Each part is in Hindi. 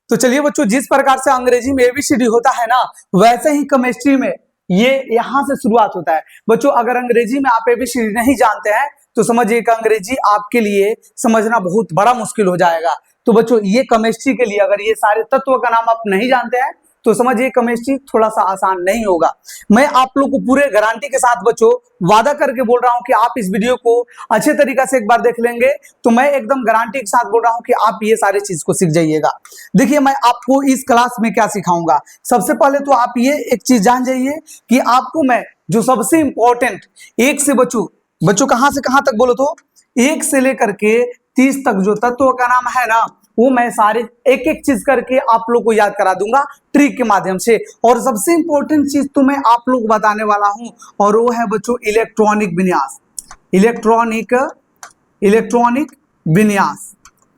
तो चलिए बच्चों, जिस प्रकार से अंग्रेजी में एबीसीडी होता है ना, वैसे ही केमिस्ट्री में ये यहाँ से शुरुआत होता है। बच्चों अगर अंग्रेजी में आप एबीसीडी नहीं जानते हैं तो समझिए कि अंग्रेजी आपके लिए समझना बहुत बड़ा मुश्किल हो जाएगा। तो बच्चों ये केमिस्ट्री के लिए अगर ये सारे तत्व का नाम आप नहीं जानते हैं तो समझिए केमिस्ट्री थोड़ा सा आसान नहीं होगा। मैं आप लोग को पूरे गारंटी के साथ बच्चों वादा करके बोल रहा हूं कि आप इस वीडियो को अच्छे तरीके से एक बार देख लेंगे तो मैं एकदम गारंटी के साथ बोल रहा हूं कि आप ये सारी चीज को सीख जाइएगा। देखिए मैं आपको इस क्लास में क्या सिखाऊंगा। सबसे पहले तो आप ये एक चीज जान जाइए कि आपको मैं जो सबसे इंपॉर्टेंट एक से बच्चों कहां से कहां तक बोलो तो 1 से लेकर के 30 तक जो तत्वों का नाम है ना, वो मैं सारे एक एक चीज करके आप लोग को याद करा दूंगा ट्रिक के माध्यम से। और सबसे इंपॉर्टेंट चीज तो मैं आप लोग को बताने वाला हूं और वो है बच्चों इलेक्ट्रॉनिक विन्यास। इलेक्ट्रॉनिक विन्यास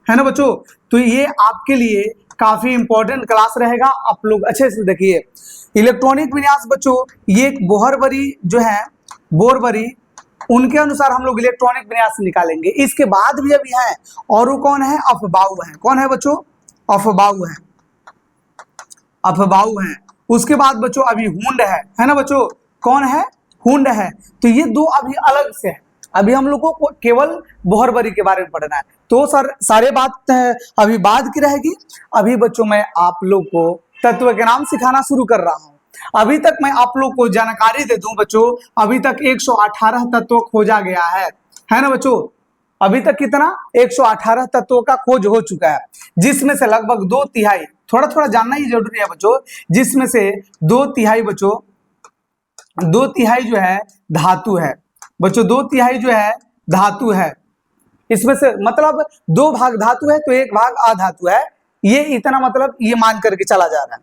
है ना बच्चों। तो ये आपके लिए काफी इंपॉर्टेंट क्लास रहेगा, आप लोग अच्छे से देखिए। इलेक्ट्रॉनिक विन्यास बच्चों ये बोरबरी जो है, बोरबरी उनके अनुसार हम लोग इलेक्ट्रॉनिक विन्यास निकालेंगे। इसके बाद भी अभी है और वो कौन है, अफबाऊ है। कौन है बच्चों, अफबाऊ है, अफबाऊ है। उसके बाद बच्चों अभी हुंड है ना बच्चों, कौन है, हुंड है। तो ये दो अभी अलग से है, अभी हम लोग को केवल बोहरबरी के बारे में पढ़ना है। तो सारे बात अभी बाद की रहेगी। अभी बच्चों मैं आप लोग को तत्व के नाम सिखाना शुरू कर रहा हूं। अभी तक मैं आप लोग को जानकारी दे दूं बच्चों, अभी तक 118 तत्व खोजा गया है ना बच्चों। अभी तक कितना, 118 तत्वों का खोज हो चुका है, जिसमें से लगभग 2/3, थोड़ा थोड़ा जानना ही जरूरी है बच्चों, जिसमें से 2/3 बच्चों, 2/3 जो है धातु है बच्चों, 2/3 जो है धातु है। इसमें से मतलब 2 भाग धातु है तो 1 भाग अधातु है। ये इतना मतलब ये मान करके चला जा रहा है।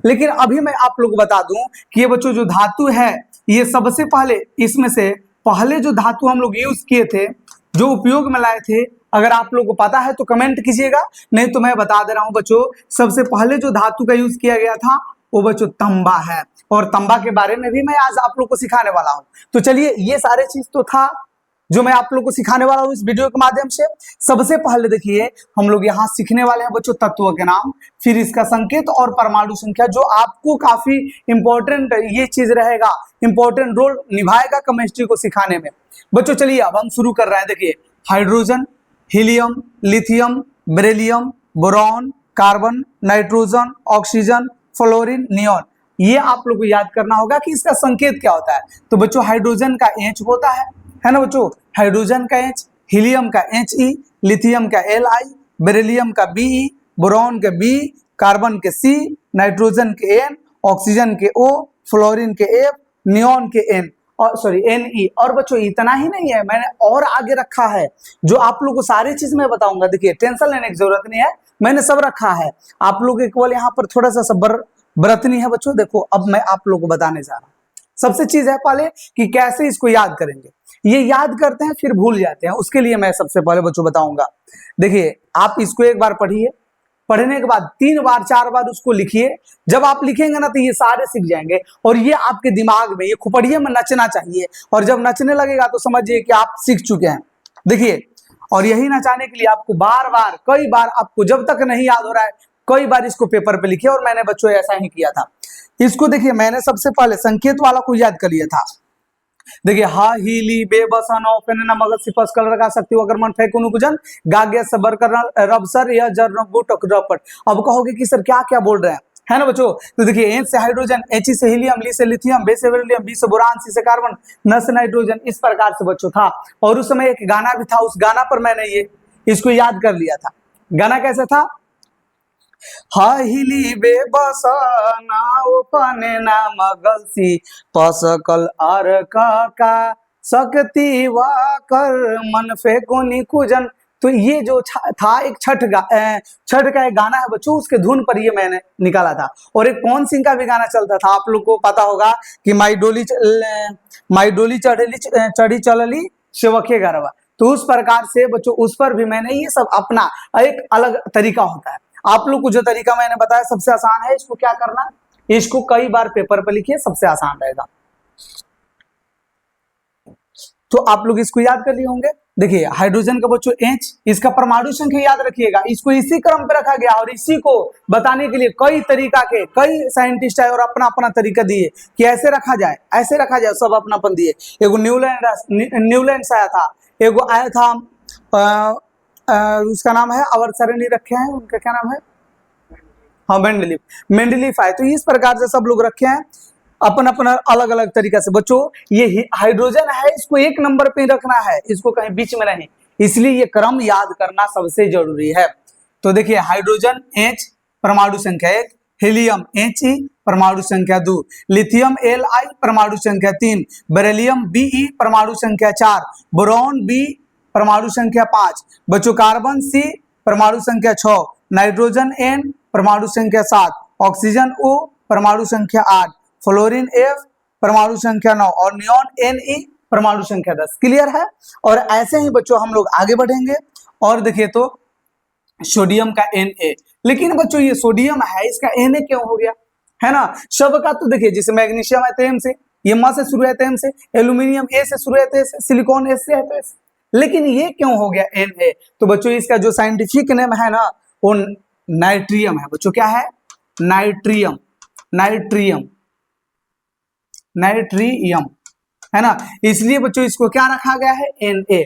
लेकिन अभी मैं आप लोग को बता दूं कि ये बच्चों जो धातु है, ये सबसे पहले इसमें से पहले जो धातु हम लोग यूज किए थे, जो उपयोग में लाए थे, अगर आप लोग को पता है तो कमेंट कीजिएगा, नहीं तो मैं बता दे रहा हूं बच्चों। सबसे पहले जो धातु का यूज किया गया था वो बच्चों तांबा है, और तांबा के बारे में भी मैं आज आप लोग को सिखाने वाला हूं। तो चलिए ये सारे चीज तो था जो मैं आप लोग को सिखाने वाला हूं इस वीडियो के माध्यम से। सबसे पहले देखिए हम लोग यहाँ सीखने वाले हैं बच्चों तत्वों के नाम, फिर इसका संकेत और परमाणु संख्या, जो आपको काफी इंपॉर्टेंट ये चीज रहेगा, इंपॉर्टेंट रोल निभाएगा केमिस्ट्री को सिखाने में। बच्चों चलिए अब हम शुरू कर रहे हैं। देखिए hydrogen, helium, lithium, beryllium, boron, carbon, nitrogen, oxygen, fluorine, neon, ये आप लोग को याद करना होगा कि इसका संकेत क्या होता है। तो बच्चों हाइड्रोजन का H होता है ना बच्चों, हाइड्रोजन का H, हीलियम का He, लिथियम का Li, बेरिलियम का Be, बोरॉन के B, कार्बन के C, नाइट्रोजन के N, ऑक्सीजन के O, फ्लोरीन के F, नियॉन के N और सॉरी Ne। और बच्चों इतना ही नहीं है, मैंने और आगे रखा है जो आप लोग को सारी चीज मैं बताऊंगा। देखिए टेंशन लेने की जरूरत नहीं है, मैंने सब रखा है। आप लोग केवल यहाँ पर थोड़ा सा सब्र बरतनी है बच्चों। देखो अब मैं आप लोग को बताने जा रहा हूँ। सबसे चीज है पहले कि कैसे इसको याद करेंगे। ये याद करते हैं फिर भूल जाते हैं, उसके लिए मैं सबसे पहले बच्चों बताऊंगा। देखिए आप इसको एक बार पढ़िए, पढ़ने के बाद 3 बार 4 बार उसको लिखिए। जब आप लिखेंगे ना तो ये सारे सीख जाएंगे और ये आपके दिमाग में, ये खोपड़िए में नचना चाहिए, और जब नचने लगेगा तो समझिए कि आप सीख चुके हैं। देखिए और यही नचाने के लिए आपको बार बार कई बार, आपको जब तक नहीं याद हो रहा है कई बार इसको पेपर पे लिखिए, और मैंने बच्चों ऐसा ही किया था। इसको देखिए मैंने सबसे पहले संकेत वाला को याद कर लिया था। देखिए हा हीली बेबसन ऑफेन मगज सिपस कलर का शक्ति अगर मन फेकुनु कुजन गागे सबर कर रब सर या जर बुट रपट। अब कहोगे कि सर क्या क्या बोल रहे हैं, है ना बच्चों। तो देखिए H से हाइड्रोजन, He से हीलियम, ली से लिथियम, बे से बेरिलियम, बी से बोरान, सी से कार्बन, न से नाइट्रोजन, इस प्रकार से बच्चों था। और उस समय एक गाना भी था, उस गाना पर मैंने ये इसको याद कर लिया था। गाना कैसे था, हिली बेबसना ओपने ना मगलसी पसकल आर का सकती वा कर मन फेकुनी कुजन। तो ये जो था एक छठ का एक गाना है बच्चों, उसके धुन पर ये मैंने निकाला था। और एक कौन सिंह का भी गाना चलता था, आप लोग को पता होगा कि माई डोली चढ़ी चलली सेवके गरबा। तो उस प्रकार से बच्चों उस पर भी मैंने ये सब अपना एक अलग तरीका होता है। आप लोग को जो तरीका मैंने बताया सबसे आसान है, इसको क्या करना, इसको कई बार पेपर पर लिखिए, सबसे आसान रहेगा। तो आप लोग इसको याद कर लिए होंगे। देखिए हाइड्रोजन का बच्चों H, इसका परमाणु संख्या याद रखिएगा, इसको इसी क्रम पे रखा गया और इसी को बताने के लिए कई तरीका के कई साइंटिस्ट आए और अपना अपना तरीका दिए कि ऐसे रखा जाए, ऐसे रखा जाए, सब अपनापन दिए। एगो न्यूलैंड आया था, एगो आया था उसका नाम है, अवर सरणी रखे हैं, उनका क्या नाम है, हाँ मेंडलीफ आए। तो इस प्रकार से सब लोग रखे हैं अपना अपना अलग अलग तरीका से। बच्चों ये हाइड्रोजन है, इसको एक नंबर पे रखना है, इसको कहीं बीच में नहीं, इसलिए ये क्रम याद करना सबसे जरूरी है। तो देखिए हाइड्रोजन H परमाणु संख्या 1, हीलियम He परमाणु संख्या 2, लिथियम Li परमाणु संख्या 3, बेरिलियम Be परमाणु संख्या 4, बोरॉन B परमाणु संख्या 5, बच्चों कार्बन C परमाणु संख्या 6, नाइट्रोजन N परमाणु संख्या 7, ऑक्सीजन O परमाणु संख्या 8, फ्लोरीन F परमाणु संख्या 9 और नियॉन Ne परमाणु संख्या 10। क्लियर है। और ऐसे ही बच्चों हम लोग आगे बढ़ेंगे और देखिए तो सोडियम का Na, लेकिन बच्चों ये सोडियम है, इसका Na क्यों हो गया, है ना। सबका तो देखिए जैसे मैग्नीशियम है तो M से, ये म से शुरू है तो M से, एल्यूमिनियम A से शुरू है तो S, सिलिकॉन S से है तो S, लेकिन ये क्यों हो गया Na। तो बच्चों इसका जो साइंटिफिक नेम है ना वो नाइट्रियम है। बच्चों क्या है, नाइट्रियम, नाइट्रियम, नाइट्रियम, है ना, इसलिए बच्चों इसको क्या रखा गया है, Na।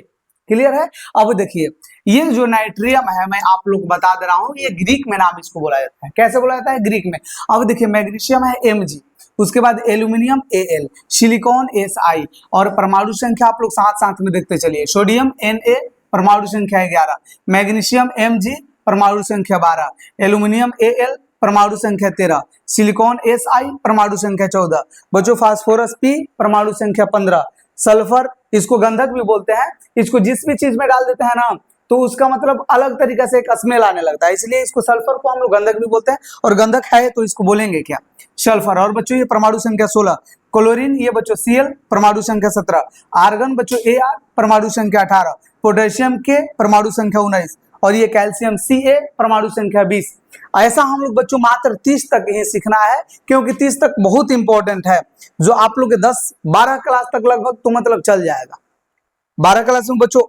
क्लियर है। अब देखिए ये जो नाइट्रियम है मैं आप लोग को बता दे रहा हूं, ये ग्रीक में नाम इसको बोला जाता है। कैसे बोला जाता है, ग्रीक में। अब देखिए मैग्नीशियम है Mg, उसके बाद एल्यूमिनियम Al, सिलिकॉन Si और परमाणु संख्या आप लोग साथ साथ में देखते चलिए। सोडियम Na परमाणु संख्या 11, मैग्नीशियम Mg परमाणु संख्या 12, एल्यूमिनियम Al परमाणु संख्या 13, सिलिकॉन Si परमाणु संख्या 14, बच्चों फास्फोरस P परमाणु संख्या 15, सल्फर इसको गंधक भी बोलते हैं, इसको जिस भी चीज में डाल देते हैं ना तो उसका मतलब अलग तरीके से एक स्मेल आने लगता है, इसलिए इसको सल्फर को हम लोग गंधक भी बोलते हैं। और गंधक है तो इसको बोलेंगे क्या, सल्फर। और बच्चों ये परमाणु संख्या 16, क्लोरीन ये बच्चों Cl परमाणु संख्या 17, आर्गन बच्चों Ar परमाणु संख्या 18, पोटेशियम K परमाणु संख्या 19 और ये कैल्शियम Ca परमाणु संख्या 20। ऐसा हम लोग बच्चों मात्र 30 तक ही सीखना है, क्योंकि 30 तक बहुत इंपॉर्टेंट है, जो आप लोग के 10-12 क्लास तक लगभग तो मतलब चल जाएगा। 12 क्लास में बच्चों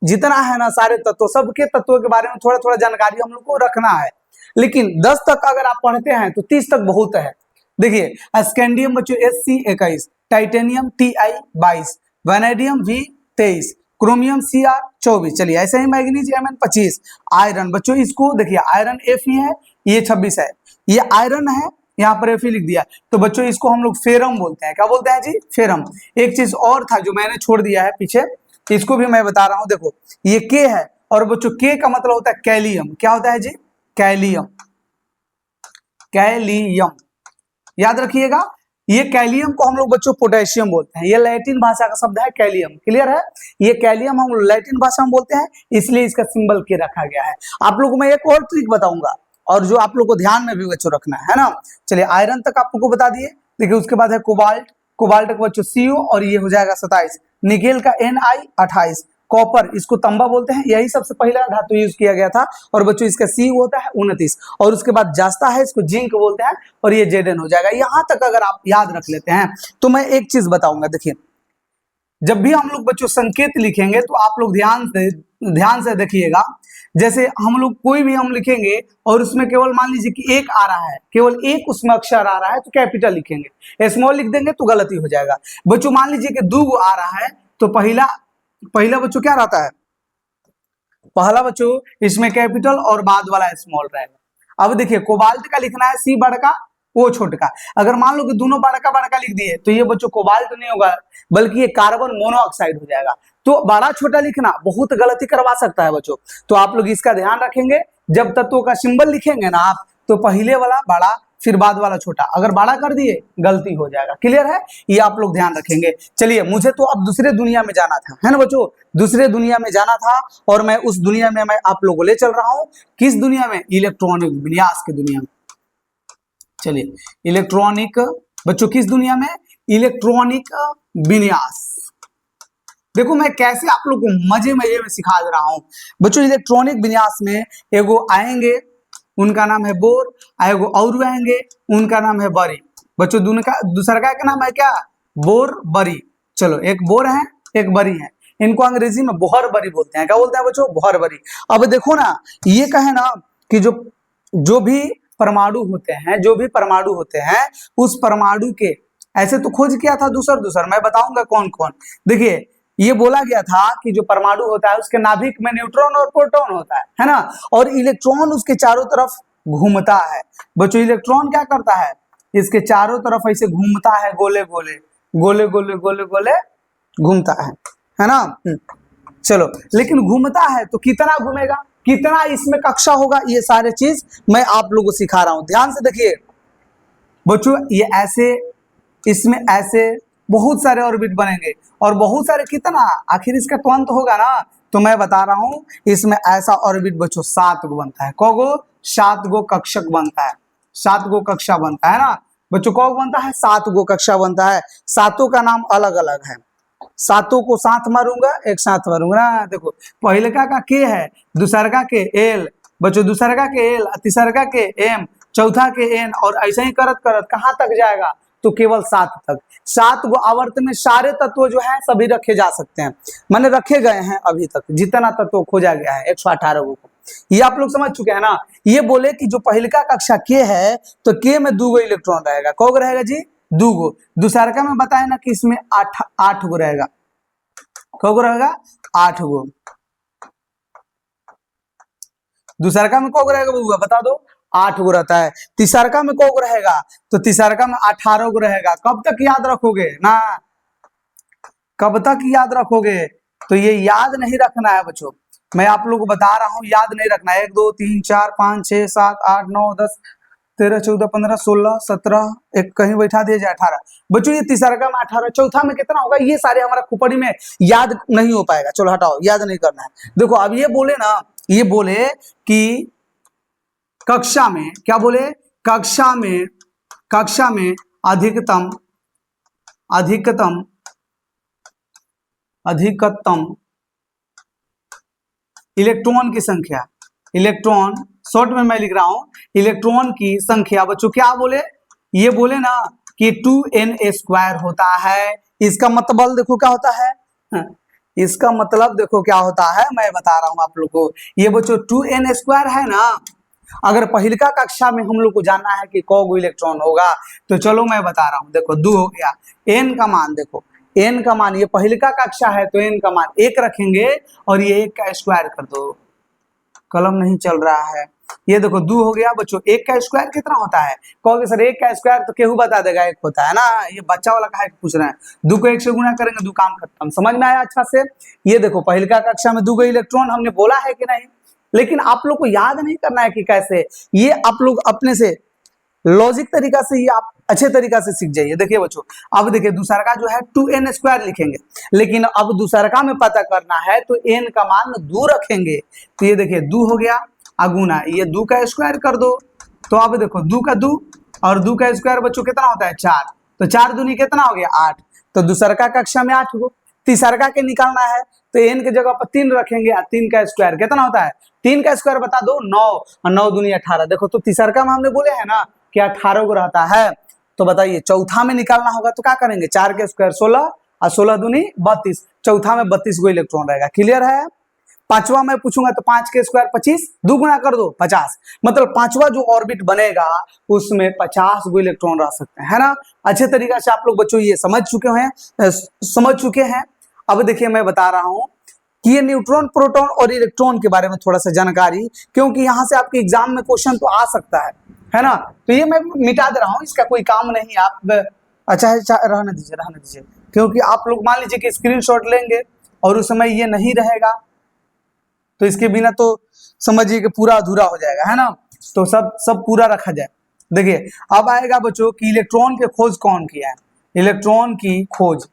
जितना है ना सारे तत्व, सबके तत्वों के बारे में थोड़ा थोड़ा जानकारी हम लोग को रखना है, लेकिन 10 तक अगर आप पढ़ते हैं तो 30 तक बहुत है। देखिए स्कैंडियम बच्चों Sc21, titanium Ti 22, vanadium V23, chromium Cr24। चलिए ऐसे ही मैग्नीज Mn 25, आयरन बच्चों इसको देखिए आयरन Fe है, ये 26 है, ये आयरन है, यहाँ पर Fe लिख दिया, तो बच्चों इसको हम लोग फेरम बोलते हैं। क्या बोलते हैं जी, फेरम। एक चीज और था जो मैंने छोड़ दिया है पीछे, इसको भी मैं बता रहा हूं। देखो ये K है और बच्चों K का मतलब होता है कैलियम। क्या होता है जी, कैलियम, कैलियम याद रखिएगा। ये कैलियम को हम लोग बच्चों पोटेशियम बोलते हैं, ये लैटिन भाषा का शब्द है कैलियम। क्लियर है, ये कैलियम हम लैटिन भाषा में बोलते हैं, इसलिए इसका सिंबल K रखा गया है। आप लोगों को मैं एक और ट्रिक बताऊंगा और जो आप लोग को ध्यान में भी बच्चों रखना है ना। चलिए आयरन तक आप लोग को बता दिए। देखिए उसके बाद है कोबाल्ट, कोबाल्ट का बच्चों CO और ये हो जाएगा 27, निकेल का Ni 28, कॉपर इसको तंबा बोलते हैं, यही सबसे पहला धातु यूज किया गया था और बच्चों इसका Cu होता है 29 और उसके बाद जास्ता है, इसको जिंक बोलते हैं और ये Zn हो जाएगा। यहाँ तक अगर आप याद रख लेते हैं तो मैं एक चीज बताऊंगा। देखिए जब भी हम लोग बच्चों संकेत लिखेंगे तो आप लोग ध्यान से देखिएगा। जैसे हम लोग कोई भी हम लिखेंगे और उसमें केवल मान लीजिए कि एक आ रहा है, केवल एक उसमें अक्षर आ रहा है तो कैपिटल लिखेंगे, स्मॉल लिख देंगे तो गलती हो जाएगा। बच्चों मान लीजिए कि 2 आ रहा है तो पहला बच्चों क्या रहता है, पहला बच्चों इसमें कैपिटल और बाद वाला स्मॉल रहेगा। अब देखिए कोबाल्ट का लिखना है C बड़का O छोटका, अगर मान लो कि दोनों बड़का बड़का लिख दिए तो ये बच्चों कोबाल्ट नहीं होगा बल्कि ये कार्बन मोनोऑक्साइड हो जाएगा। तो बड़ा छोटा लिखना बहुत गलती करवा सकता है बच्चों, तो आप लोग इसका ध्यान रखेंगे। जब तत्वों का सिंबल लिखेंगे ना आप तो पहले वाला बड़ा फिर बाद वाला छोटा, अगर बड़ा कर दिए गलती हो जाएगा। क्लियर है, ये आप लोग ध्यान रखेंगे। चलिए मुझे तो अब दूसरे दुनिया में जाना था, है ना बच्चों, दूसरे दुनिया में जाना था और मैं उस दुनिया में मैं आप लोगों को ले चल रहा हूं। किस दुनिया में, इलेक्ट्रॉनिक विन्यास की दुनिया में। चलिए इलेक्ट्रॉनिक बच्चों किस दुनिया में, इलेक्ट्रॉनिक विन्यास। देखो मैं कैसे आप लोग को मजे मजे में सिखा दे रहा हूं बच्चों। इलेक्ट्रॉनिक विन्यास में एगो आएंगे उनका नाम है बोर, एगो और आएंगे उनका नाम है बरी। बच्चों दूसरा का नाम है क्या, बोर बरी। चलो एक बोर है एक बरी है, इनको अंग्रेजी में बोहरबरी बोलते हैं। क्या बोलते हैं बच्चों? बोहरबरी। अब देखो ना, ये कहे ना कि जो भी परमाणु होते हैं, जो भी परमाणु होते हैं, उस परमाणु के ऐसे तो खोज किया था दूसर दूसर, मैं बताऊंगा कौन कौन। देखिए, ये बोला गया था कि जो परमाणु होता है उसके नाभिक में न्यूट्रॉन और प्रोटॉन होता है ना, और इलेक्ट्रॉन उसके चारों तरफ घूमता है। बच्चों, इलेक्ट्रॉन क्या करता है? इसके चारों तरफ ऐसे घूमता है, गोले गोले गोले गोले गोले गोले घूमता है ना। चलो, लेकिन घूमता है तो कितना घूमेगा, कितना इसमें कक्षा होगा, ये सारे चीज मैं आप लोगों को सिखा रहा हूं। ध्यान से देखिए बच्चों, ये ऐसे, इसमें ऐसे बहुत सारे ऑर्बिट बनेंगे, और बहुत सारे कितना, आखिर इसका तो अंत होगा ना। तो मैं बता रहा हूं, इसमें ऐसा ऑर्बिट बच्चों 7 गो बनता है। कौगो? 7 गो कक्षक बनता है, 7 गो कक्षा बनता है ना बच्चों। कौ बनता है? 7 गो कक्षा बनता है। सातों का नाम अलग अलग है, सातों को साथ मारूंगा, एक साथ मारूंगा ना। देखो, पहिलका का के है, दूसरका के एल बच्चों, दूसरका के एल, तीसरका के एम, चौथा के एन, और ऐसे ही करत करत कहाँ तक जाएगा? तो केवल 7 तक। 7 गो आवर्त में सारे तत्व जो है सभी रखे जा सकते हैं, माने रखे गए हैं अभी तक जितना तत्व खोजा गया है 118 गो को। ये आप लोग समझ चुके हैं ना। ये बोले कि जो पहिलका कक्षा के है तो के में 2 गो इलेक्ट्रॉन रहेगा। कौ गो रहेगा जी? 2 गो। दूसरका में बताए ना कि इसमें 8 गो रहेगा। कौ गो रहेगा? 8 गो। दूसरका में कौ गो रहेगा बबुआ? बता दो। 8 गो रहता है। तीसरका में कौ गो रहेगा? तो तीसरका में 18 गो रहेगा। कब तक याद रखोगे ना? कब तक याद रखोगे? तो ये याद नहीं रखना है बच्चों, मैं आप लोगों को बता रहा हूं, याद नहीं रखना है। 1 2 3 4 5 6 7 8 9 10 13 14 15 16 17, एक कहीं बैठा दिया जाए 18। बच्चों, ये तीसरका में 18, चौथा में कितना होगा? ये सारे हमारा खोपड़ी में याद नहीं हो पाएगा। चलो हटाओ, याद नहीं करना है। देखो, अब ये बोले ना, ये बोले कि कक्षा में, क्या बोले? कक्षा में अधिकतम इलेक्ट्रॉन की संख्या, इलेक्ट्रॉन, शॉर्ट में मैं लिख रहा हूं, इलेक्ट्रॉन की संख्या बच्चों क्या बोले? ये बोले ना कि 2n² होता है। इसका मतलब देखो क्या होता है, इसका मतलब देखो क्या होता है, मैं बता रहा हूं आप लोग को। ये बच्चों 2n² है ना। अगर पहिलका कक्षा में हम लोग को जानना है कि कौ गो इलेक्ट्रॉन होगा, तो चलो मैं बता रहा हूं। देखो, 2 हो गया। n का मान देखो, n का मान, ये पहिलका कक्षा है तो n का मान 1 रखेंगे, और ये 1 का स्क्वायर कर दो। कलम नहीं चल रहा है। ये देखो 2 हो गया बच्चों। 1 का स्क्वायर कितना होता है? कहोगे सर 1 का स्क्वायर तो केहू बता देगा 1 होता है ना, ये बच्चा वाला काहे पूछ रहे हैं। 2 को 1 से गुना करेंगे, 2 काम खत्म। समझ में आया अच्छा से? ये देखो, पहिलका कक्षा में 2 गो इलेक्ट्रॉन हमने बोला है कि नहीं, लेकिन आप लोग को याद नहीं करना है कि कैसे। ये आप लोग अपने से लॉजिक तरीका से ही आप अच्छे तरीका से सीख जाइए। देखिए बच्चों, अब देखिए दूसरका जो है 2n² लिखेंगे, लेकिन अब दूसरका में पता करना है तो n का मान 2 रखेंगे। तो ये देखिए 2 हो गया, अगुना ये 2 का स्क्वायर कर दो। तो अब देखो 2 का 2 और 2 का स्क्वायर बच्चों कितना होता है? 4। तो 4 दूनी कितना हो गया? 8। तो दूसरका कक्षा में 8 गो। तीसरका के निकालना है तो n के जगह पर 3 रखेंगे, 3 का स्क्वायर कितना होता है? 3 का स्क्वायर बता दो, 9, और 9 दूनी 18। देखो, तो तीसरका में हमने बोले है ना कि 18 गो रहता है। तो बताइए चौथा में निकालना होगा तो क्या करेंगे? 4 के स्क्वायर 16, और 16 दूनी 32। चौथा में 32 गो इलेक्ट्रॉन रहेगा। क्लियर है? पांचवा मैं पूछूंगा तो 5 के स्क्वायर 25, 2 गुना कर दो 50। मतलब पांचवा जो ऑर्बिट बनेगा उसमें 50 गो इलेक्ट्रॉन रह सकते हैं, है ना। अच्छे तरीके से आप लोग बच्चों ये समझ चुके हैं। अब देखिए मैं बता रहा हूं कि ये न्यूट्रॉन, प्रोटॉन और इलेक्ट्रॉन के बारे में थोड़ा सा जानकारी, क्योंकि यहां से आपके एग्जाम में क्वेश्चन तो आ सकता है ना। तो ये मैं मिटा दे रहा हूं, इसका कोई काम नहीं। आप अच्छा है, रहने दीजिए, क्योंकि आप लोग मान लीजिए कि स्क्रीनशॉट लेंगे और उस समय ये नहीं रहेगा तो इसके बिना तो समझिए कि पूरा अधूरा हो जाएगा, है ना। तो सब पूरा रखा जाए। देखिए अब आएगा बच्चों कि इलेक्ट्रॉन की खोज कौन किया है? इलेक्ट्रॉन की खोज,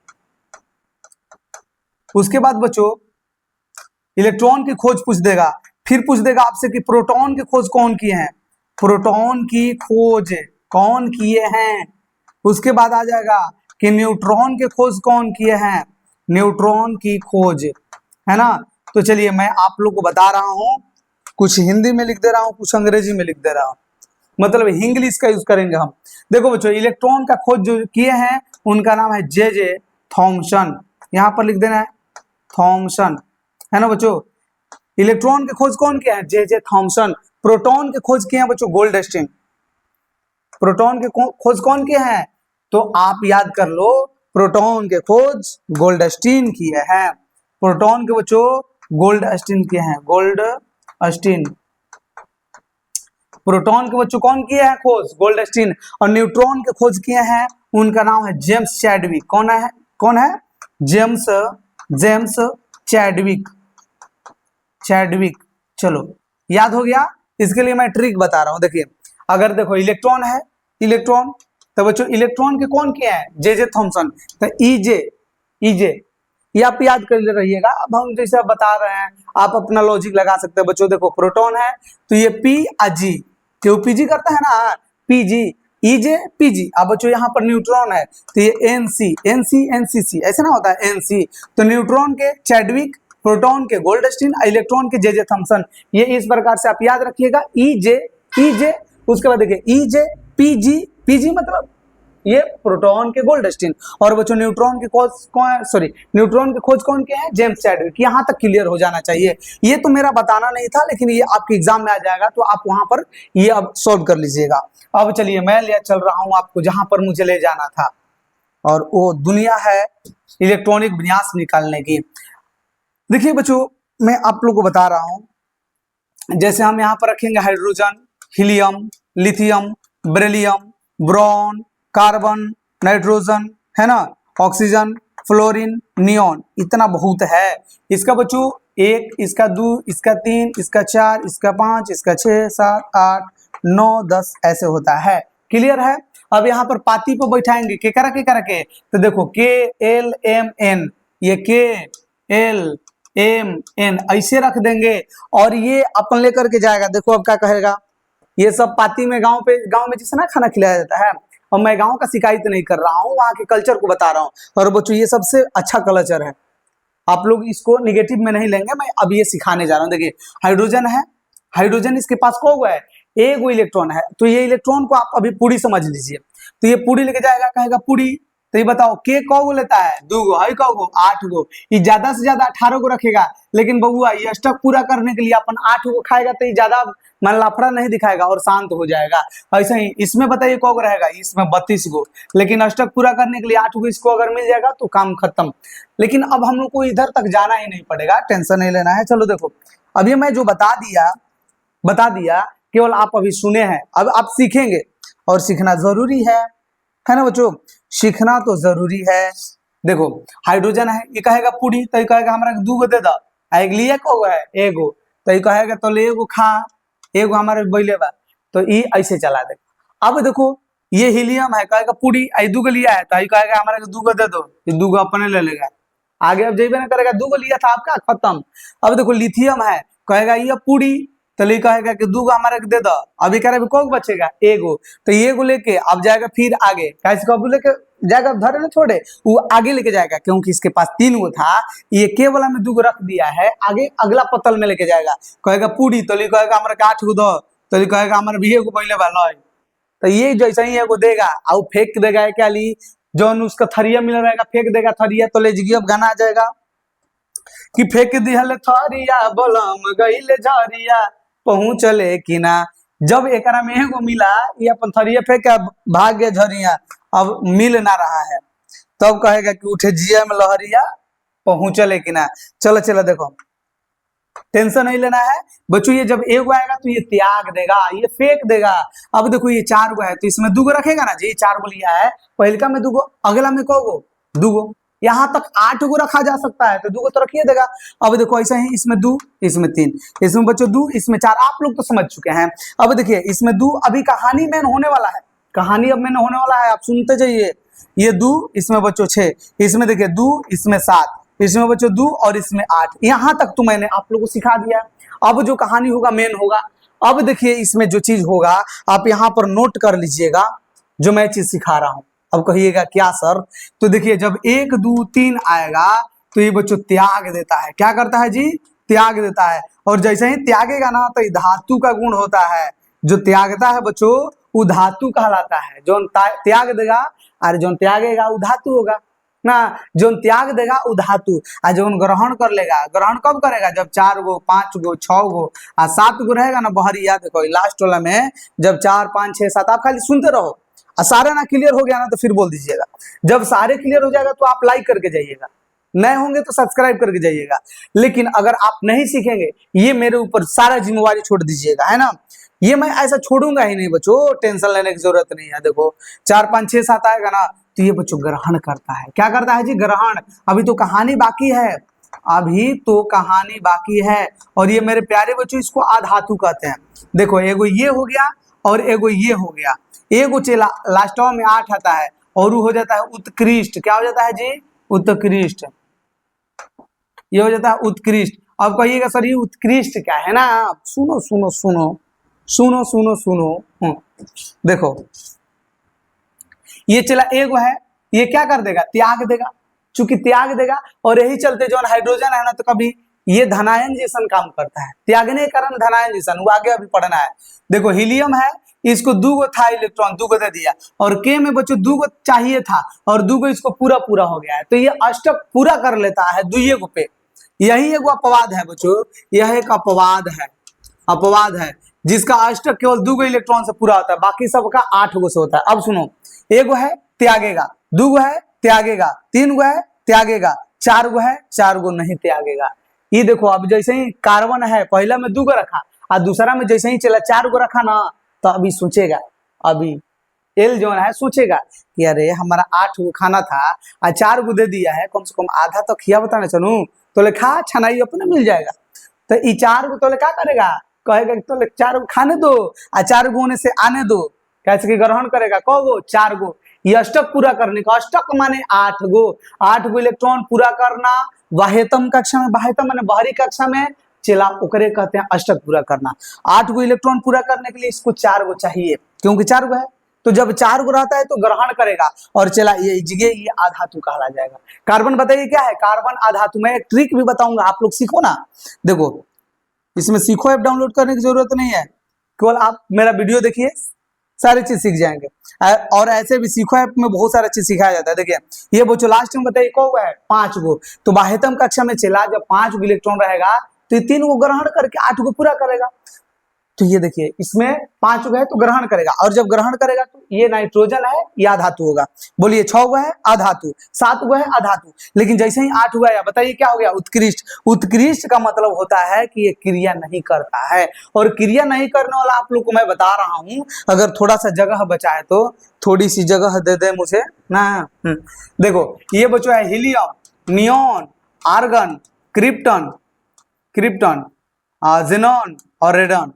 उसके बाद बच्चों इलेक्ट्रॉन की खोज पूछ देगा, फिर पूछ देगा आपसे कि प्रोटॉन की खोज कौन किए हैं? प्रोटॉन की खोज कौन किए हैं? उसके बाद आ जाएगा कि न्यूट्रॉन की खोज कौन किए हैं? न्यूट्रॉन की खोज, है ना। तो चलिए मैं आप लोग को बता रहा हूं, कुछ हिंदी में लिख दे रहा हूं, कुछ अंग्रेजी में लिख दे रहा हूं, मतलब इंग्लिश का यूज करेंगे हम। देखो बच्चों, इलेक्ट्रॉन का खोज जो किए हैं उनका नाम है जे थॉमसन। यहां पर लिख देना है थॉमसन, है ना बच्चों। इलेक्ट्रॉन के खोज कौन किया है? J Thomson. प्रोटॉन के खोज किए हैं बच्चों गोल्डस्टीन। प्रोटॉन के खोज कौन किए हैं? तो आप याद कर लो, प्रोटॉन के खोज गोल्डस्टीन किए हैं। प्रोटॉन के बच्चों गोल्डस्टीन किए हैं, गोल्डस्टीन। प्रोटॉन के बच्चों कौन किए हैं खोज? गोल्डस्टीन। और न्यूट्रॉन के खोज किए हैं, उनका नाम है जेम्स चैडविक। कौन है? James Chadwick. चलो याद हो गया। इसके लिए मैं ट्रिक बता रहा हूं। देखिए, अगर देखो इलेक्ट्रॉन है, इलेक्ट्रॉन, तो बच्चों इलेक्ट्रॉन के कौन किए हैं? J Thomson. तो ईजे ये आप याद कर ले रहिएगा। अब हम जैसे आप बता रहे हैं, आप अपना लॉजिक लगा सकते हैं बच्चों। देखो प्रोटॉन है तो ये पी आ जी, क्यों पीजी करता है ना, पीजी, ईजे पीजी। अब बच्चों यहाँ पर न्यूट्रॉन है तो ये एनसी ऐसे ना होता है, एनसी। तो न्यूट्रॉन के चैडविक, प्रोटॉन के गोल्डस्टीन, इलेक्ट्रॉन के जे थॉमसन। ये इस प्रकार से आप याद रखिएगा, ईजे। उसके बाद देखिए ईजे पीजी मतलब ये प्रोटॉन के गोल्डस्टीन। और बच्चों न्यूट्रॉन के खोज कौन के हैं? James Chadwick. यहाँ तक क्लियर हो जाना चाहिए। ये तो मेरा बताना नहीं था, लेकिन ये आपके एग्जाम में आ जाएगा, तो आप वहां पर ये अब सॉल्व कर लीजिएगा। अब चलिए मैं ले चल रहा हूं आपको जहां पर मुझे ले जाना था, और वो दुनिया है इलेक्ट्रॉनिक विन्यास निकालने की। देखिए बच्चों, मैं आप लोग को बता रहा हूं, जैसे हम यहाँ पर रखेंगे hydrogen, helium, lithium, beryllium, boron, carbon, nitrogen, है ना, ऑक्सीजन, फ्लोरीन, नियॉन। इतना बहुत है। इसका बच्चों 1, इसका 2, इसका 3, इसका 4, इसका 5, इसका 6, 7, 8, 9, 10 ऐसे होता है। क्लियर है। अब यहाँ पर पाती पर बैठाएंगे के के, तो देखो KLMN, ये KLMN ऐसे रख देंगे, और ये अपन लेकर के जाएगा। देखो अब क्या कहेगा, ये सब पाती में गांव में जैसे ना खाना खिलाया जाता है। और मैं गांव का शिकायत नहीं कर रहा हूँ, वहाँ के कल्चर को बता रहा हूँ। और बच्चों ये सबसे अच्छा कल्चर है, आप लोग इसको निगेटिव में नहीं लेंगे। मैं अब ये सिखाने जा रहा हूँ। देखिए हाइड्रोजन है, हाइड्रोजन इसके पास को है, एक इलेक्ट्रॉन है। तो ये इलेक्ट्रॉन को आप अभी पूरी समझ लीजिए। तो ये पूरी लेके जाएगा, कहेगा पूरी। तो ये बताओ के कौ लेता है? 2 गो। है कौ गो? 8 गो। ये ज्यादा से ज्यादा 18 गो रखेगा, लेकिन बबुआ ये स्टक पूरा करने के लिए अपन 8 गो खाएगा, तो ये ज्यादा मन लाफड़ा नहीं दिखाएगा और शांत हो जाएगा। ऐसे ही इसमें बताइए कौ गो रहेगा? इसमें 32 गो। लेकिन अष्टक पूरा करने के लिए 8 गो इसको अगर मिल जाएगा तो काम खत्म। लेकिन अब हम लोग को इधर तक जाना ही नहीं पड़ेगा, टेंशन नहीं लेना है। चलो देखो, अब ये मैं जो बता दिया केवल आप अभी सुने हैं, अब आप सीखेंगे, और सीखना जरूरी है ना बच्चों? सीखना तो जरूरी है। देखो हाइड्रोजन है, ये कहेगा पूरी, तो ये कहेगा हमारा 2 गो दे दो। एक लिए को है एगो, तो ये कहेगा तो ले एगो खा, एगो हमारे बैले बा, तो ये ऐसे चला दे। अब देखो ये हीलियम है, कहेगा पूरी, आई 2 गो लिया है, तो ये कहेगा हमारे 2 गो दे दो, ये 2 गो अपने ले लेगा। आगे अब जेबे ना करेगा, 2 गो लिया था आपका, खत्म। अब देखो लिथियम है, कहेगा ये पूरी, तो ये कहेगा कि 2 गो हमारे दे दो। अभी कह रहे कौन बचेगा? एगो। तो ये गो लेके अब जाएगा फिर आगे, कैसे कब लेके जाएगा? धरे ना छोड़े, वो आगे लेके जाएगा, क्योंकि इसके पास 3 गो था, ये केवल में 2 गो रख दिया है। आगे अगला पतल में लेके जाएगा, कहेगा पूरी, तो कहेगा हमारे 8 गो दो, तो कहेगा हमारे भी एगो पहले वाला। तो ये जैसे ही एगो देगा और फेंक देगा, क्या ली जौन उसका थरिया मिल रहेगा, फेंक देगा थरिया, तो ले जिगी। अब गाना आ जाएगा कि फेंक दिहल थरिया बलम गइले झरिया, पहुंचले कि ना। जब एकरा में एगो मिला, ये अपन थरिया फेंक के भाग गए झरिया, अब मिल ना रहा है, तब कहेगा कि उठे जिया में लहरिया, पहुंचले कि ना। चलो देखो, टेंशन नहीं लेना है बच्चों। ये जब एगो आएगा तो ये त्याग देगा, ये फेंक देगा। अब देखो ये 4 गो है, तो इसमें 2 गो रखेगा ना जी, 4 गो लिया है, पहलका में 2 गो, अगला में को गो? 2 गो। यहाँ तक 8 गो रखा जा सकता है, तो 2 गो तो रखिए देगा। अब देखो ऐसा ही, इसमें 2, इसमें 3, इसमें बच्चों 2, इसमें 4। आप लोग तो समझ चुके हैं। अब देखिए इसमें 2, अभी कहानी मेन होने वाला है, कहानी अब मेन होने वाला है, आप सुनते जाइए। ये 2, इसमें बच्चों 6, इसमें देखिए 2, इसमें 7, इसमें बच्चों 2 और इसमें 8। यहाँ तक तो मैंने आप लोगों को सिखा दिया। अब जो कहानी होगा मेन होगा। अब देखिए इसमें जो चीज होगा आप यहाँ पर नोट कर लीजिएगा, जो मैं चीज सिखा रहा हूँ। अब कहिएगा क्या सर? तो देखिए जब 1, 2, 3 आएगा, तो ये बच्चों त्याग देता है। क्या करता है जी? त्याग देता है। और जैसे ही त्यागेगा ना, तो धातु का गुण होता है। जो त्यागता है बच्चों, वो धातु कहलाता है। जो त्याग देगा, अरे जो त्यागेगा वो धातु होगा। ना, जो त्याग देगा वो धातु, और जो ग्रहण कर लेगा, ग्रहण कब करेगा, जब 4 गो 5 गो 6 गो और 7 गो रहेगा ना बहरी, याद देखो लास्ट वाला में जब 4 5 6 7, आप खाली सुनते रहो और सारा ना क्लियर हो गया ना तो फिर बोल दीजिएगा। जब सारे क्लियर हो जाएगा तो आप लाइक करके जाइएगा, नए होंगे तो सब्सक्राइब करके जाइएगा। लेकिन अगर आप नहीं सीखेंगे, ये मेरे ऊपर सारा जिम्मेवारी छोड़ दीजिएगा, है ना, ये मैं ऐसा छोड़ूंगा ही नहीं बच्चों, टेंशन लेने की जरूरत नहीं है। देखो 4 5 6 7 आएगा ना तो ये बच्चों ग्रहण करता है, क्या करता है जी, ग्रहण। अभी तो कहानी बाकी है, अभी तो कहानी बाकी है। और ये मेरे प्यारे बच्चों इसको आधातु कहते हैं। देखो एगो ये हो गया और एगो ये हो गया, एगो चला लास्ट में 8 आता है और वो हो जाता है उत्कृष्ट। क्या हो जाता है जी, उत्कृष्ट, ये हो जाता है उत्कृष्ट। अब कहिएगा सर ये उत्कृष्ट क्या है ना, सुनो सुनो सुनो सुनो सुनो सुनो, देखो ये चला एगो है, ये क्या कर देगा, त्याग देगा, चूंकि त्याग देगा और यही चलते जो हाइड्रोजन है ना तो कभी ये धनायन जैसन काम करता है, त्यागने के कारण धनायन जैसन, वो आगे अभी पढ़ना है। देखो हीलियम है, इसको 2 गो था इलेक्ट्रॉन, 2 गो दे दिया, और के में बच्चों 2 गो चाहिए था और 2 गो इसको पूरा पूरा हो गया है, तो ये अष्टक पूरा कर लेता है 2 गो पे। यही एक अपवाद है बच्चों, यह एक अपवाद है, अपवाद है जिसका अष्टक केवल 2 गो इलेक्ट्रॉन से पूरा होता है, बाकी सबका 8 गो से होता है। अब सुनो, एगो है त्यागेगा, 2 गो है त्यागेगा, 3 गो है त्यागेगा, 4 गो है 4 गो नहीं त्यागेगा। ये देखो अब जैसे ही कार्बन है पहला में 2 गो रखा और दूसरा में जैसे ही चला 4 गो रखा ना तो अभी सोचेगा, अभी एल जो है सोचेगा कि अरे हमारा 8 गो खाना था और 4 गो दे दिया है, कम से कम आधा तो खिया बताना चलू, तो लिखा छनाई अपने मिल जाएगा। तो ये 4 गो तो क्या करेगा, कहेगा तो 4 गो खाने दो और 4 गो होने से आने दो, कैसे कि ग्रहण करेगा क गो 4 गो। ये अष्टक पूरा करने का, अष्टक माने 8 गो, 8 गो इलेक्ट्रॉन पूरा करना बाह्यतम कक्षा में, बाह्यतम माने बाहरी कक्षा में चला ओकरे कहते हैं अष्टक पूरा करना। 8 गो इलेक्ट्रॉन पूरा करने के लिए इसको 4 गो चाहिए, क्योंकि 4 गो है, तो जब 4 गो रहता है तो ग्रहण करेगा और चला ये जगह ये आधातु कहा जाएगा। कार्बन बताइए क्या है, कार्बन आधातु। मैं एक ट्रिक भी बताऊंगा, आप लोग सीखो ना। देखो इसमें सीखो ऐप डाउनलोड करने की जरूरत नहीं है, केवल आप मेरा वीडियो देखिए, सारी चीज सीख जाएंगे। और ऐसे भी सीखो ऐप में बहुत सारा चीज सिखाया जाता है। देखिए ये बच्चों लास्ट में बताइए कौ है, 5 गो, तो बाह्यतम कक्षा में चला जब 5 गो इलेक्ट्रॉन रहेगा तो ये 3 गो ग्रहण करके 8 गो पूरा करेगा। तो ये देखिए इसमें 5 गो है तो ग्रहण करेगा, और जब ग्रहण करेगा तो ये नाइट्रोजन है ये अधातु होगा। बोलिए 6 गो है अधातु, 7 गो है अधातु, लेकिन जैसे ही 8 हुआ है बताइए क्या हो गया, उत्कृष्ट। उत्कृष्ट का मतलब होता है कि ये क्रिया नहीं करता है, और क्रिया नहीं करने वाला आप लोग को मैं बता रहा हूं, अगर थोड़ा सा जगह बचा है तो थोड़ी सी जगह दे दे मुझे ना। देखो ये बच्चों है helium, neon, argon, krypton, krypton, xenon और रेडन,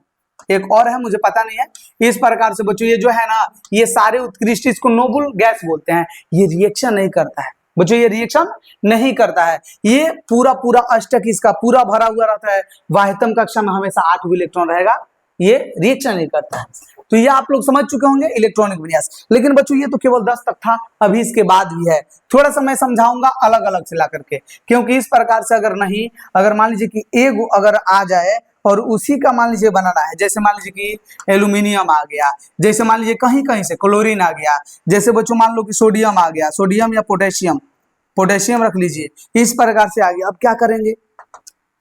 एक और है मुझे पता नहीं है। इस प्रकार से बच्चों ये जो है ना ये सारे उत्कृष्ट, इसको नोबल गैस बोलते हैं। ये रिएक्शन नहीं करता है बच्चों, ये रिएक्शन नहीं करता है, ये पूरा पूरा अष्टक इसका पूरा भरा हुआ रहता है। बाह्यतम कक्षा में हमेशा 8 इलेक्ट्रॉन रहेगा, ये रिएक्शन नहीं करता है। तो ये आप लोग समझ चुके होंगे इलेक्ट्रॉनिक विन्यास। लेकिन बच्चों ये तो केवल 10 तक था, अभी इसके बाद भी है, थोड़ा सा मैं समझाऊंगा अलग अलग से ला करके, क्योंकि इस प्रकार से अगर नहीं, अगर मान लीजिए कि एगो अगर आ जाए और उसी का मान लीजिए बनाना है, जैसे मान लीजिए कि एल्यूमिनियम आ गया, जैसे मान लीजिए कहीं कहीं से क्लोरीन आ गया, जैसे बच्चों मान लो कि सोडियम आ गया, सोडियम या पोटेशियम, पोटेशियम रख लीजिए, इस प्रकार से आ गया। अब क्या करेंगे,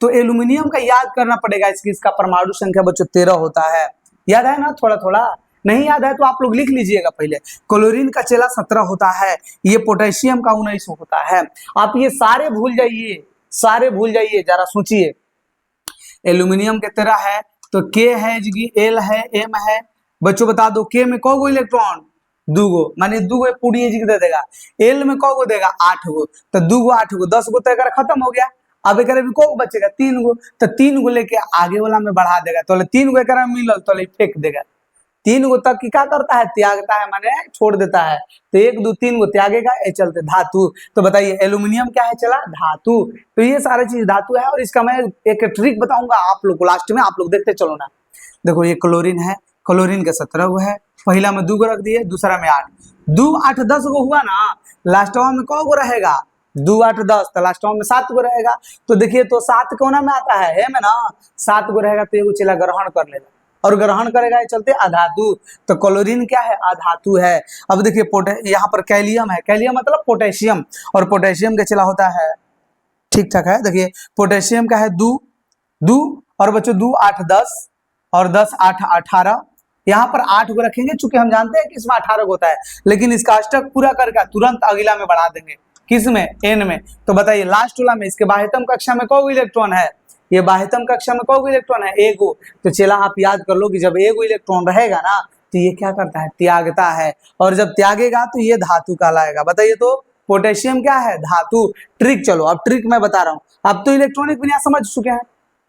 तो एल्यूमिनियम का याद करना पड़ेगा, इसका परमाणु संख्या बच्चों 13 होता है, याद है ना, थोड़ा थोड़ा नहीं याद है तो आप लोग लिख लीजिएगा पहले। क्लोरीन का चेला 17 होता है, ये पोटेशियम का 19 होता है। आप ये सारे भूल जाइए, सारे भूल जाइए, जरा सोचिए। एल्यूमिनियम के 13 है तो के है जी, एल है, एम है, बच्चों बता दो के में कौ गो इलेक्ट्रॉन, 2 गो, माने 2 गो पूरी जी दे देगा। एल में कौ गो देगा, 8 गो, तो 2 गो 8 गो 10 गो तो एक खत्म हो गया। अब एक भी कौ बचेगा, 3 गो, तो 3 गो लेके आगे वाला में बढ़ा देगा, तो 3 गो एक मिलल तो फेंक देगा। 3 गो तक की क्या करता है, त्यागता है, माने छोड़ देता है, तो 1 2 3 गो त्यागेगा, ये चलते धातु। तो बताइए एल्यूमिनियम क्या है, चला धातु। तो ये सारी चीज धातु है, और इसका मैं एक ट्रिक बताऊंगा आप लोग को लास्ट में, आप लोग देखते चलो ना। देखो ये क्लोरीन है, क्लोरीन के 17 गो है, पहला में 2 गो रख दिए, दूसरा में 8, 2 8 10 गो हुआ ना, लास्ट में कौ गो रहेगा, 2 8 10, तो लास्ट में 7 गो रहेगा। तो देखिए तो 7 कोना में आता है में ना, 7 गो रहेगा तो एगो चला ग्रहण कर लेगा, और ग्रहण करेगा ये चलते अधातु। तो क्लोरीन क्या है, अधातु है। अब देखिए यहाँ पर कैलियम है, कैलियम मतलब पोटेशियम, और पोटेशियम का चला होता है, ठीक ठाक है। देखिए पोटेशियम का है दू, और बच्चों 2 8 10 और 10 8 18, यहाँ पर 8 को रखेंगे, चूंकि हम जानते हैं कि इसमें 18 होता है, लेकिन इसका अष्टक पूरा करके तुरंत अगला में बढ़ा देंगे, किसमें, n में। तो बताइए लास्ट वाला में इसके बाह्यतम कक्षा में कौन इलेक्ट्रॉन है, ये बाह्यतम कक्षा में कौन इलेक्ट्रॉन है, एगो। तो चला आप याद कर लो कि जब एगो इलेक्ट्रॉन रहेगा ना तो ये क्या करता है, त्यागता है, और जब त्यागेगा तो ये धातु कहलाएगा। बताइए तो पोटेशियम क्या है, धातु। ट्रिक, चलो अब ट्रिक मैं बता रहा हूँ। अब तो इलेक्ट्रॉनिक विन्यास समझ चुके हैं,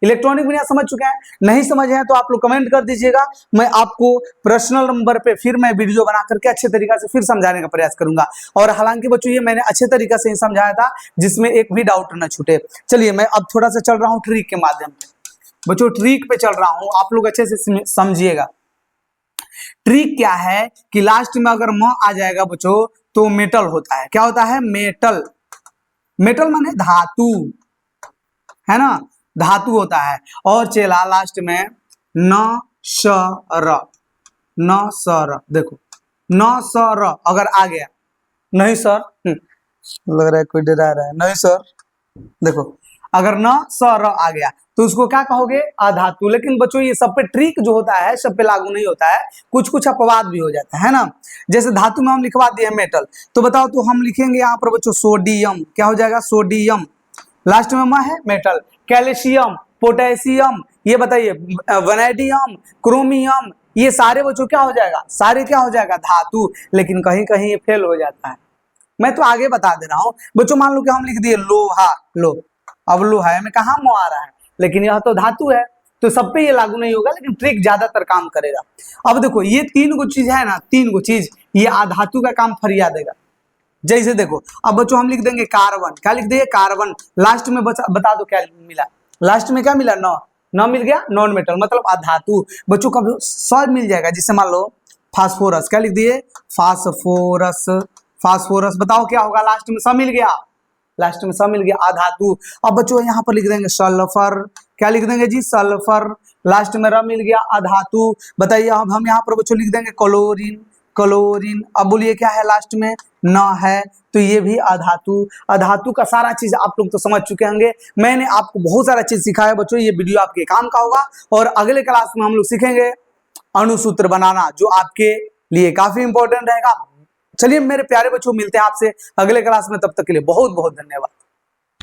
इलेक्ट्रॉनिक विन्यास समझ चुके हैं, नहीं समझे हैं तो आप लोग कमेंट कर दीजिएगा, मैं आपको पर्सनल नंबर पे फिर मैं वीडियो बना करके अच्छे तरीके से फिर समझाने का प्रयास करूंगा। और हालांकि बच्चों ये मैंने अच्छे तरीके से ही समझाया था जिसमें एक भी डाउट न छूटे। चलिए मैं अब थोड़ा सा चल रहा हूँ ट्रिक के माध्यम से। बच्चों ट्रिक पे चल रहा हूँ, आप लोग अच्छे से समझिएगा। ट्रिक क्या है कि लास्ट में अगर म आ जाएगा बच्चों तो मेटल होता है। क्या होता है, मेटल। मेटल माने धातु, है ना, धातु होता है। और चला लास्ट में न स र, न स र, देखो न स र अगर आ गया, नहीं सर लग रहा है कोई डरा रहा है, नहीं सर, देखो अगर न स र आ गया तो उसको क्या कहोगे, अधातु। लेकिन बच्चों ये सब पे ट्रिक जो होता है सब पे लागू नहीं होता है, कुछ कुछ अपवाद भी हो जाता है ना। जैसे धातु में हम लिखवा दिए मेटल, तो बताओ तो हम लिखेंगे यहाँ पर बच्चों सोडियम, क्या हो जाएगा, सोडियम। लास्ट में म है मेटल। कैल्शियम, पोटेशियम, ये बताइए वैनेडियम, क्रोमियम, ये सारे बच्चों क्या हो जाएगा, सारे क्या हो जाएगा, धातु। लेकिन कहीं कहीं ये फेल हो जाता है, मैं तो आगे बता दे रहा हूँ बच्चों। मान लो कि हम लिख दिए लोहा, लो अब लोहा में कहाँ म आ रहा है, लेकिन यह तो धातु है, तो सब पे ये लागू नहीं होगा, लेकिन ट्रिक ज्यादातर काम करेगा। अब देखो ये 3 गो चीज है ना, 3 गो चीज ये अधातु का काम फरिया देगा। जैसे देखो अब बच्चों हम लिख देंगे कार्बन, क्या लिख देंगे, कार्बन। लास्ट में बता दो क्या मिला, लास्ट में क्या मिला, न मिल गया, नॉन मेटल मतलब अधातु। बच्चों का सब मिल जाएगा, जिससे मान लो फास्फोरस, क्या लिख दिए, फास्फोरस, फास्फोरस। बताओ क्या होगा, लास्ट में सब मिल गया, लास्ट में सब मिल गया, अधातु। अब बच्चों यहाँ पर लिख देंगे सल्फर, क्या लिख देंगे जी, सल्फर। लास्ट में र मिल गया, अधातु। बताइए अब हम यहाँ पर बच्चों लिख देंगे क्लोरीन, क्लोरीन। अब बोलिए क्या है लास्ट में, न है, तो ये भी अधातु। अधातु का सारा चीज आप लोग तो समझ चुके होंगे, मैंने आपको बहुत सारा चीज सिखाया बच्चों, ये वीडियो आपके काम का होगा। और अगले क्लास में हम लोग सीखेंगे अणुसूत्र बनाना, जो आपके लिए काफी इंपॉर्टेंट रहेगा। चलिए मेरे प्यारे बच्चों, मिलते हैं आपसे अगले क्लास में, तब तक के लिए बहुत बहुत धन्यवाद।